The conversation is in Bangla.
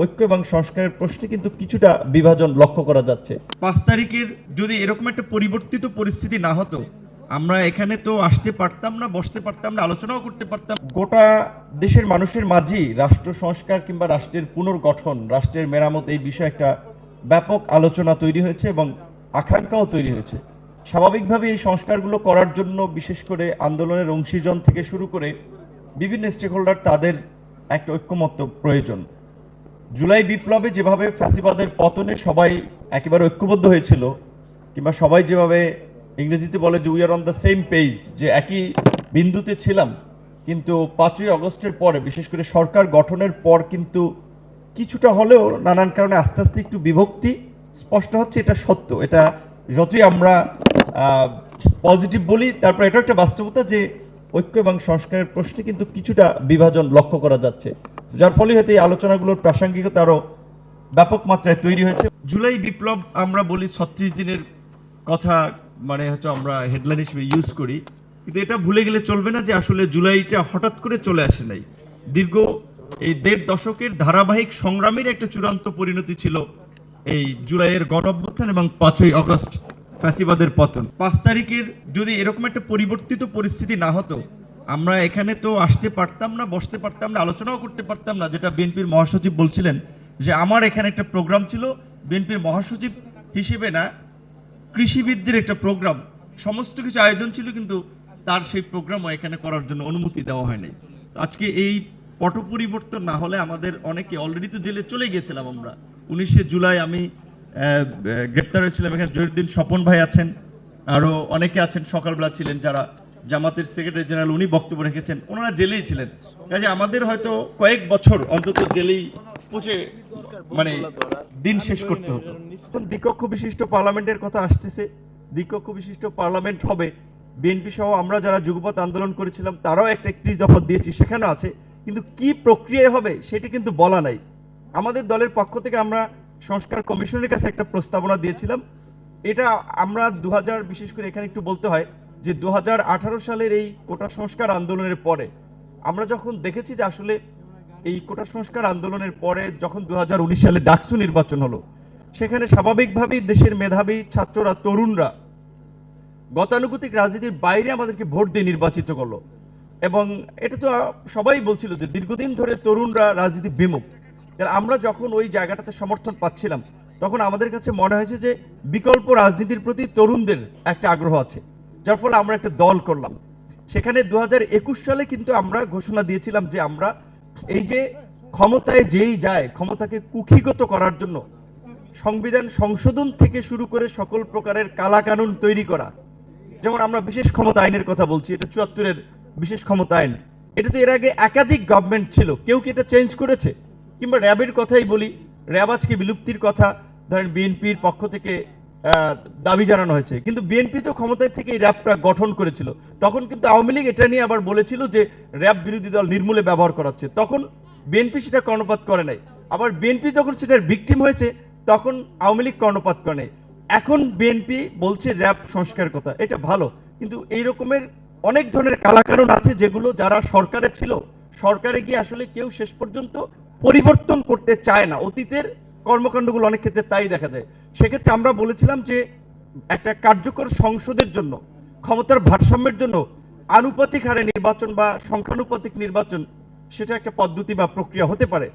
ঐক্য এবং সংস্কারের প্রশ্নে কিন্তু কিছুটা বিভাজন লক্ষ্য করা যাচ্ছে। 5 তারিখের যদি এরকম একটা পরিবর্তিত পরিস্থিতি না হতো, আমরা এখানে তো আসতে পারতাম না, বসতে পারতাম না, আলোচনাও করতে পারতাম। গোটা দেশের মানুষের মাঝেই রাষ্ট্র সংস্কার কিংবা রাষ্ট্রের পুনর্গঠন, রাষ্ট্রের মেরামত এই বিষয়ে একটা ব্যাপক আলোচনা তৈরি হয়েছে এবং আকাঙ্ক্ষাও তৈরি হয়েছে। স্বাভাবিকভাবে এই সংস্কারগুলো করার জন্য বিশেষ করে আন্দোলনের অংশীজন থেকে শুরু করে বিভিন্ন স্টেক হোল্ডার তাদের একটা ঐক্যমত্য প্রয়োজন। জুলাই বিপ্লবে যেভাবে ফ্যাসিবাদের পতনে সবাই একেবারে ঐক্যবদ্ধ হয়েছিল, কিংবা সবাই যেভাবে ইংরেজিতে বলে যে we are on the same page, যে একই বিন্দুতে ছিলাম, কিন্তু 5ই আগস্টের পরে বিশেষ করে সরকার গঠনের পর কিন্তু কিছুটা হলেও নানান কারণে আস্তে আস্তে একটু বিভক্তি স্পষ্ট হচ্ছে। এটা সত্য। এটা যতই আমরা পজিটিভ বলি, তারপর এটা একটা বাস্তবতা যে ঐক্য এবং সংস্কারের প্রশ্নে কিন্তু কিছুটা বিভাজন লক্ষ্য করা যাচ্ছে, যার ফলে হয়তো এই আলোচনাগুলোর প্রাসঙ্গিকতা আরো ব্যাপক মাত্রায় তৈরি হয়েছে। জুলাই বিপ্লব আমরা বলি 36 দিনের কথা, মানে হয়তো আমরা হেডলাইন হিসেবে ইউজ করি, কিন্তু এটা ভুলে গেলে চলবে না যে আসলে জুলাইটা হঠাৎ করে চলে আসে নাই। দীর্ঘ এই 1.5 দশকের ধারাবাহিক সংগ্রামের একটা চূড়ান্ত পরিণতি ছিল এই জুলাইয়ের গণঅভ্যুত্থান এবং 5ই আগস্ট ফ্যাসিবাদের পতন। 5 তারিখের যদি এরকম একটা পরিবর্তিত পরিস্থিতি না হতো, আমরা এখানে তো আসতে পারতাম না, বসতে পারতাম না, আলোচনাও করতে পারতাম না। যেটা বিএনপির মহাসচিব বলছিলেন যে আমার এখানে একটা প্রোগ্রাম ছিল, বিএনপির মহাসচিব হিসেবে না, কৃষিবিদদের একটা প্রোগ্রাম, সমস্ত কিছু আয়োজন ছিল, কিন্তু তার সেই প্রোগ্রামও এখানে করার জন্য অনুমতি দেওয়া হয়নি। আজকে এই পট পরিবর্তন না হলে আমাদের অনেকে অলরেডি তো জেলে চলে গিয়েছিলাম। আমরা 19শে জুলাই আমি গ্রেপ্তার হয়েছিলাম। এখানে জহিরুদ্দিন স্বপন ভাই আছেন, আরো অনেকে আছেন, সকালবেলা ছিলেন যারা জামাতের সেক্রেটারি জেনারেল, উনি বক্তব্য রেখেছেন, ওনারা জেলেই ছিলেন। কাজে আমাদের হয়তো কয়েক বছর অন্তত জেলেই পৌঁছে মানে দিন শেষ করতে হতো। দ্বিকক্ষ বিশিষ্ট পার্লামেন্টের কথা আসতেছে, দ্বিকক্ষ বিশিষ্ট পার্লামেন্ট হবে। বিএনপি সহ আমরা যারা যুগপৎ আন্দোলন করেছিলাম তারাও একটা 31 দফা দিয়েছি, সেখানে আছে, কিন্তু কি প্রক্রিয়ায় হবে সেটা কিন্তু বলা নাই। আমাদের দলের পক্ষ থেকে আমরা সংস্কার কমিশনের কাছে একটা প্রস্তাবনা দিয়েছিলাম। এটা আমরা 2000, বিশেষ করে এখানে একটু বলতে হয় যে 2018 সালের এই কোটা সংস্কার আন্দোলনের পরে আমরা যখন দেখেছি যে আসলে এই কোটা সংস্কার আন্দোলনের পরে যখন 2019 সালে ডাকসু নির্বাচন হলো, সেখানে স্বাভাবিকভাবেই দেশের মেধাবী ছাত্ররা, তরুণরা গতানুগতিক রাজনীতির বাইরে আমাদেরকে ভোট দিয়ে নির্বাচিত করলো। এবং এটা তো সবাই বলছিল যে দীর্ঘদিন ধরে তরুণরা রাজনীতি বিমুখ। আমরা যখন ওই জায়গাটাতে সমর্থন পাচ্ছিলাম, তখন আমাদের কাছে মনে হয়েছে যে বিকল্প রাজনীতির প্রতি তরুণদের একটা আগ্রহ আছে, যার ফলে আমরা একটা দল করলাম। সেখানে 2021 সালে কিন্তু আমরা ঘোষণা দিয়েছিলাম যে আমরা এই যে ক্ষমতায় যেই যায়, ক্ষমতাকে কুক্ষিগত করার জন্য সংবিধান সংশোধন থেকে শুরু করে সকল প্রকারের কালাকানুন তৈরি করা, যেমন আমরা বিশেষ ক্ষমতা আইনের কথা বলছি, এটা 74-এর বিশেষ ক্ষমতা আইন। এটা তো এর আগে একাধিক গভর্নমেন্ট ছিল, কেউ কি এটা চেঞ্জ করেছে? কিংবা র্যাবের কথাই বলি, র্যাব আজকে বিলুপ্তির কথা ধরেন বিএনপির পক্ষ থেকে দাবি জানানো হয়েছে, কিন্তু বিএনপি তো ক্ষমতায় থেকে এই র্যাবটা গঠন করেছিল। তখন কিন্তু আওয়ামী লীগ এটা নিয়ে আবার বলেছিল যে র্যাব বিরোধী দল নির্মূলে ব্যবহার করাচ্ছে, তখন বিএনপি সেটা কর্ণপাত করে নাই। আবার বিএনপি যখন সেটার ভিকটিম হয়েছে তখন আওয়ামী লীগ কর্ণপাত করে নাই। এখন বিএনপি বলছে র্যাব সংস্কার কথা, এটা ভালো, কিন্তু এই রকমের অনেক ধরনের কালাকানুন আছে যেগুলো যারা সরকারে ছিল, সরকারে গিয়ে আসলে কেউ শেষ পর্যন্ত পরিবর্তন করতে চায় না। অতীতের কর্মকাণ্ডগুলো অনেক ক্ষেত্রে তাই দেখা যায়। সেক্ষেত্রে আমরা বলেছিলাম যে একটা কার্যকর সংসদের জন্য, ক্ষমতার ভারসাম্যের জন্য আনুপাতিক হারে নির্বাচন বা সংখ্যানুপাতিক নির্বাচন, সেটা একটা পদ্ধতি বা প্রক্রিয়া হতে পারে।